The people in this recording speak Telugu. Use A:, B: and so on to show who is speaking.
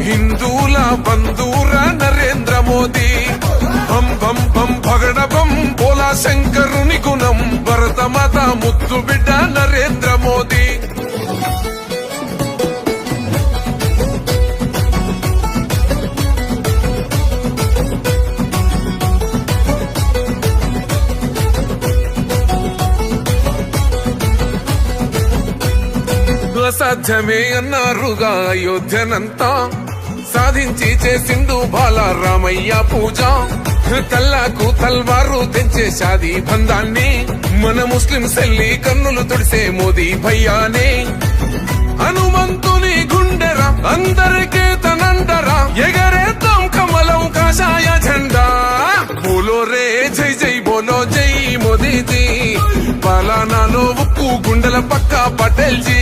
A: హిందూల బంధూర నరేంద్ర మోదీ బం బం బం భగడ బం బోలా శంకరుని గుణం భరతమాత ముద్దు బిడ్డ నరేంద్ర మోదీ అసాధ్యమే అన్నారుగా అయోధ్యనంతా సాధించి చేసిండు బాలరామయ్య పూజ తల్లాకు తల్వారు తెంచే షాదీ బంధాన్ని మన ముస్లిం సెల్లి కన్నులు తుడిసే మోదీ భయ్యానే హనుమంతుని గుండెరా అందరికీ తనండరా ఎగరేద్దాం కమలం కాషాయ జెండా బోలో రే జై జై బోలో జై మోదీజీ పాలనాలో ఉక్కు గుండెల పక్క పటేల్ జీ